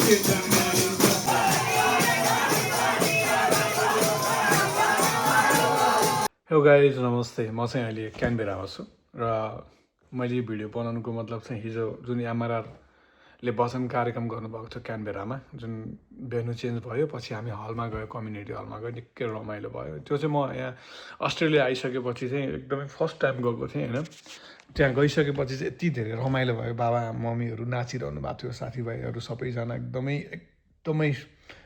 hello guys नमस्ते म चाहिँ अहिले क्यानबेरामा छु र मैले यो भिडियो बनाउनुको मतलब चाहिँ हिजो जुन एमआरआरले वचन कार्यक्रम गर्नुभएको छ क्यानबेरामा जुन भेन्यू चेन्ज भयो पछि हामी हलमा गयो कम्युनिटी हलमा गयो निकै रमाइलो भयो त्यो चाहिँ म यहाँ अस्ट्रेलिया आइसकेपछि चाहिँ एकदमै फर्स्ट टाइम गएको थिएँ होइन त्यहाँ गइसकेपछि चाहिँ यति धेरै रमाइलो भयो बाबा मम्मीहरू नाचिरहनु भएको थियो साथीभाइहरू सबैजना एकदमै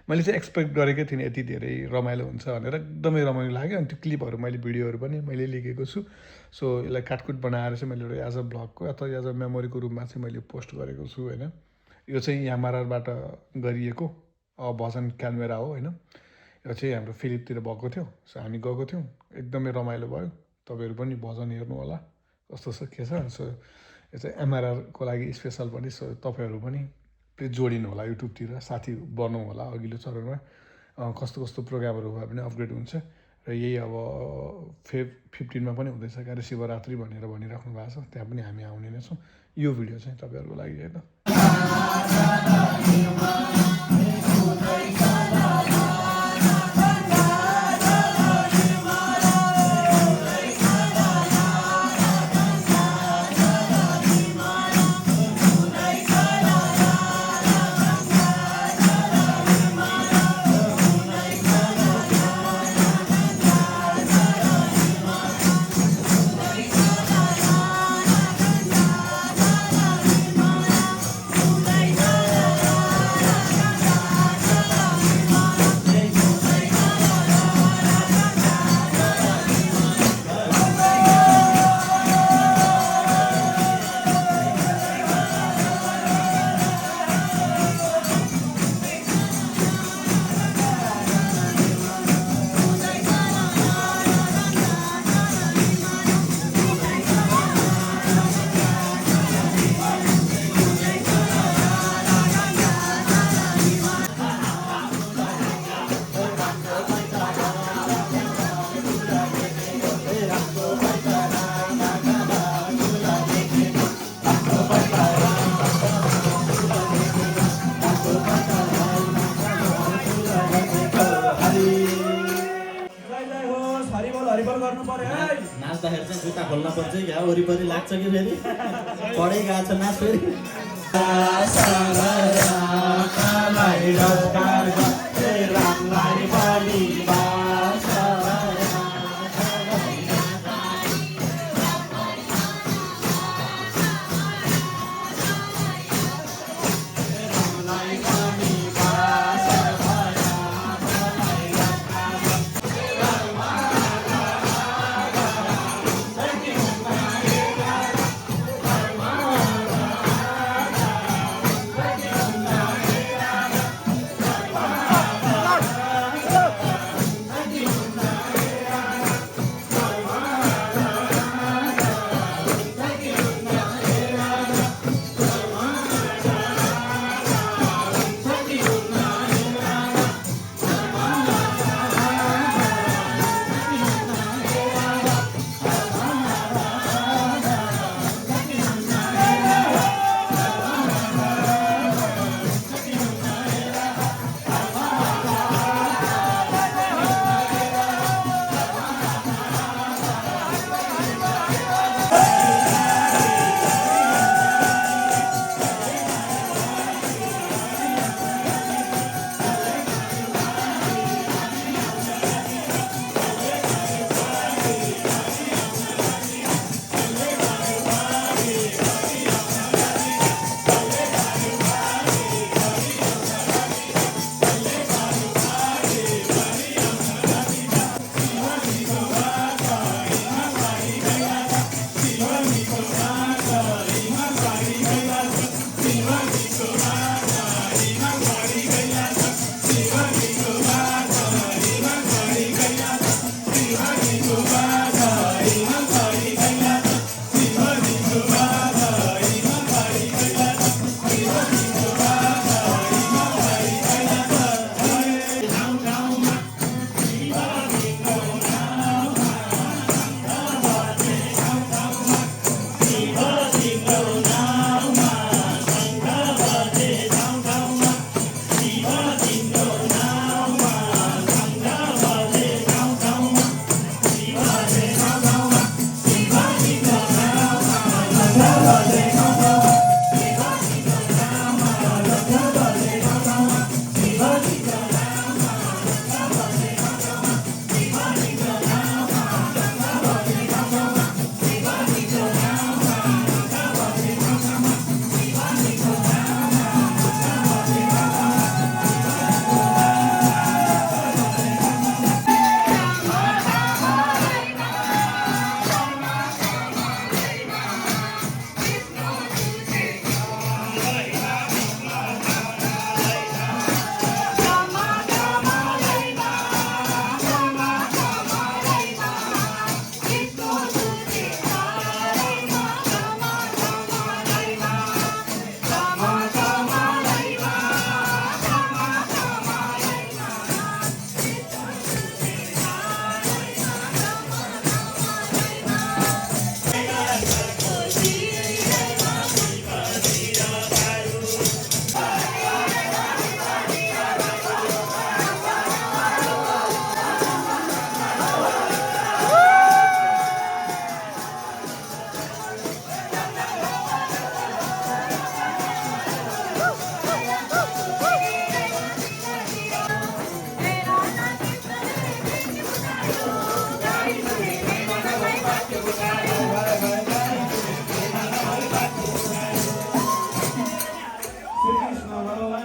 मैले चाहिँ एक्सपेक्ट गरेकै थिइनँ यति धेरै रमाइलो हुन्छ भनेर एकदमै रमाइलो लाग्यो अनि त्यो क्लिपहरू मैले भिडियोहरू पनि मैले लिएको छु सो यसलाई काटकुट बनाएर चाहिँ मैले एउटा एज अ ब्लगको अथवा एज अ मेमोरीको रूपमा चाहिँ मैले पोस्ट गरेको छु होइन यो चाहिँ एमआरआरबाट गरिएको भजन क्यानबेरा हो होइन यो चाहिँ हाम्रो फिलिपतिर भएको थियो सो हामी गएको थियौँ एकदमै रमाइलो भयो तपाईँहरू पनि भजन हेर्नु होला कस्तो छ के छ सो यो चाहिँ एमआरआरको लागि स्पेसल पनि सो तपाईँहरू पनि प्लिज जोडिनु होला युट्युबतिर साथी बन्नु होला अघिल्लो चरणमा कस्तो कस्तो प्रोग्रामहरू भयो भने अपग्रेड हुन्छ र यही अब 15 पनि हुँदैछ कार्य शिवरात्रि भनेर भनिराख्नु भएको छ त्यहाँ पनि हामी आउने नै छौँ यो भिडियो चाहिँ तपाईँहरूको लागि होइन नाच्दाखेरि चाहिँ जुत्ता खोल्न पर्छ क्या वरिपरि लाग्छ कि फेरि पढै गएको छ नाच फेरि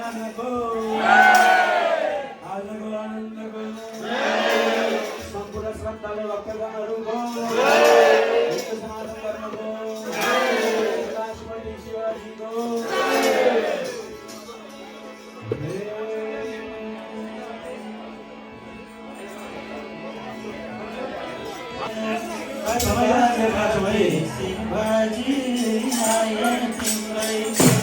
बलिदानको आजको आनन्दको सम्पूर्ण श्रद्धालु भक्तगणहरूको हिन्दू सनातन धर्मको राष्ट्रपति शिवाजीको शिवाजी आए तिम्रै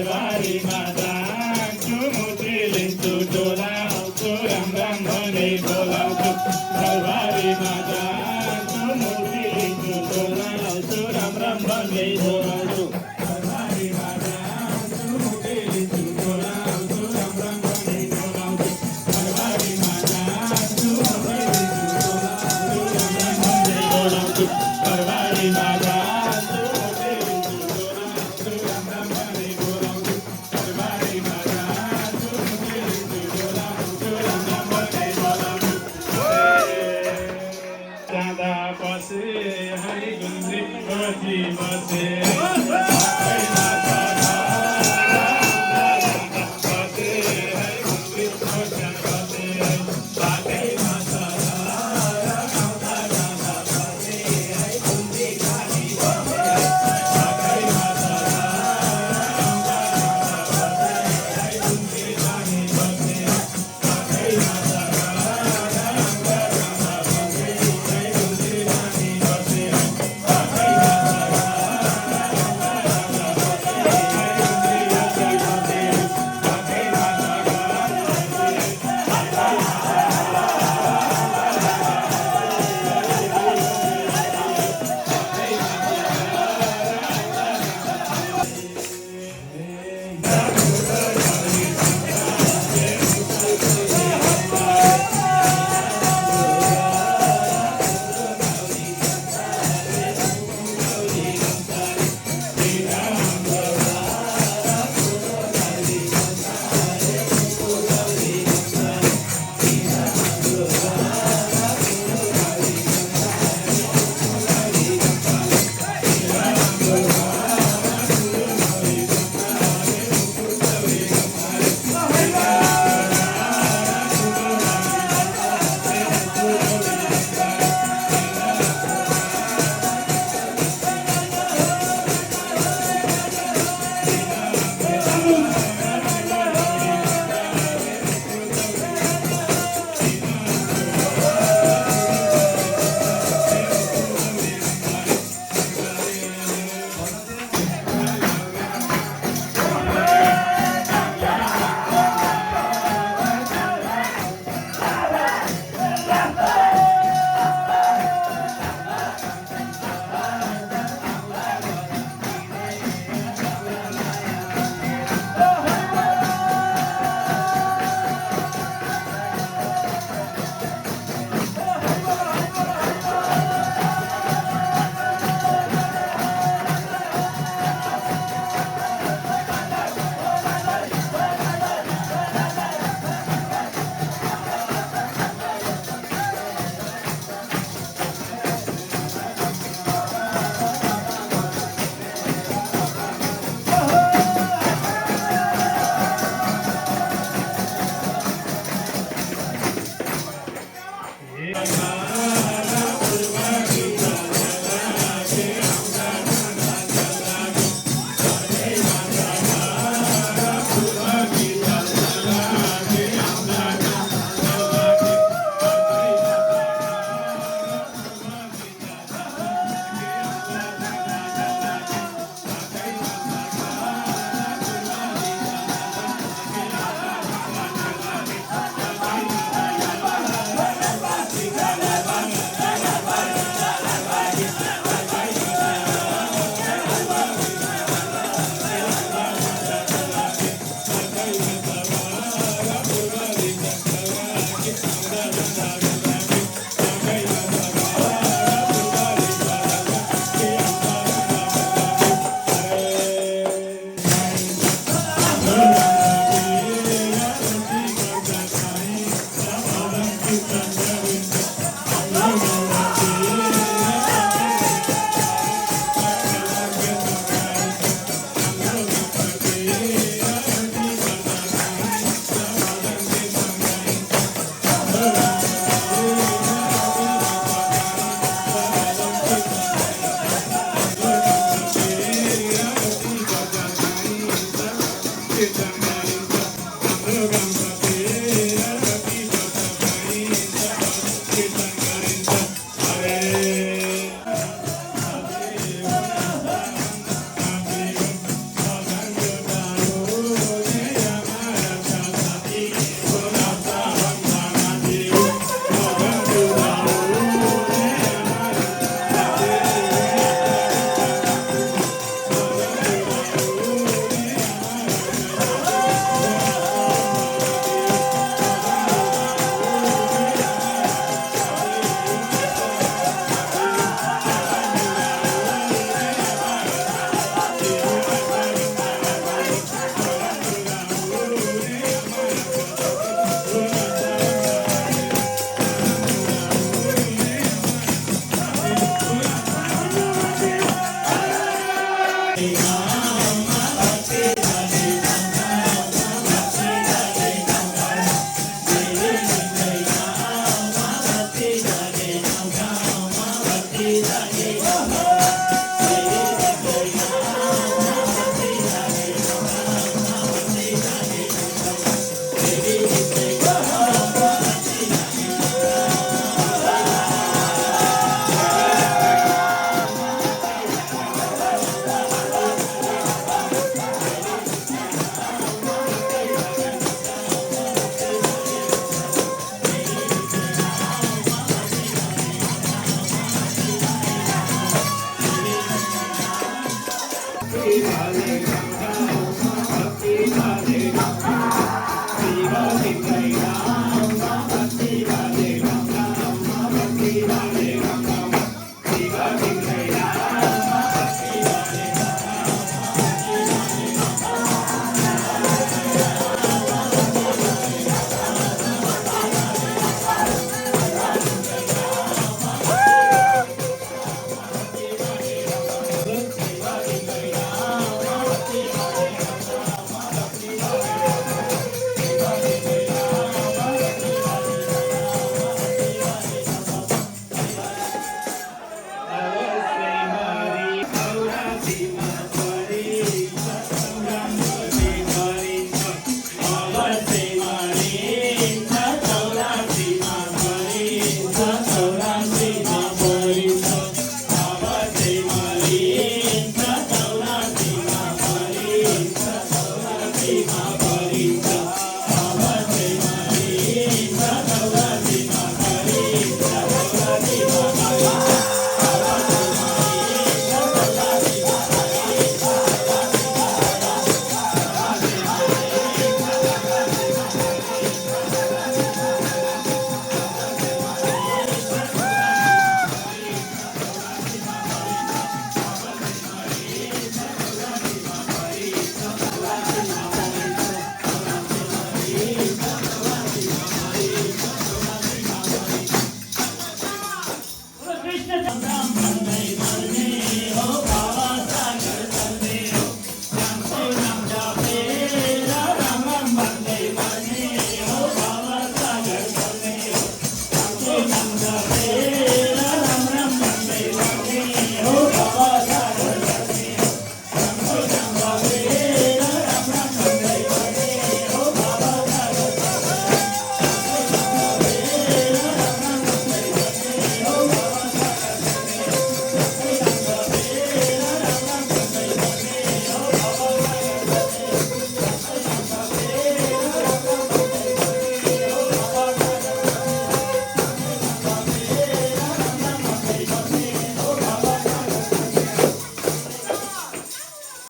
घरबारीमा जान्छु मुठी लिन्छु डोलाउँछु राम राम भने बोलाउँछु घरबारीमा जान्छु मुठी लिन्छु डोलाउँछु राम राम भने बोलाउँछु घरबारीमा जान्छु मुठी लिन्छु डोलाउँछु राम राम भने बोलाउँछु घरबारीमा जान्छु मुठी लिन्छु डोलाउँछु राम राम भने बोलाउँछु घरबारीमा जान्छु मुठी लिन्छु डोलाउँछु राम राम भने बोलाउँछु घरबारीमा जान्छु मुठी लिन्छु डोलाउँछु राम राम भने बोलाउँछु जाँदा बसे हरि गुन्जी बसी बसे Hare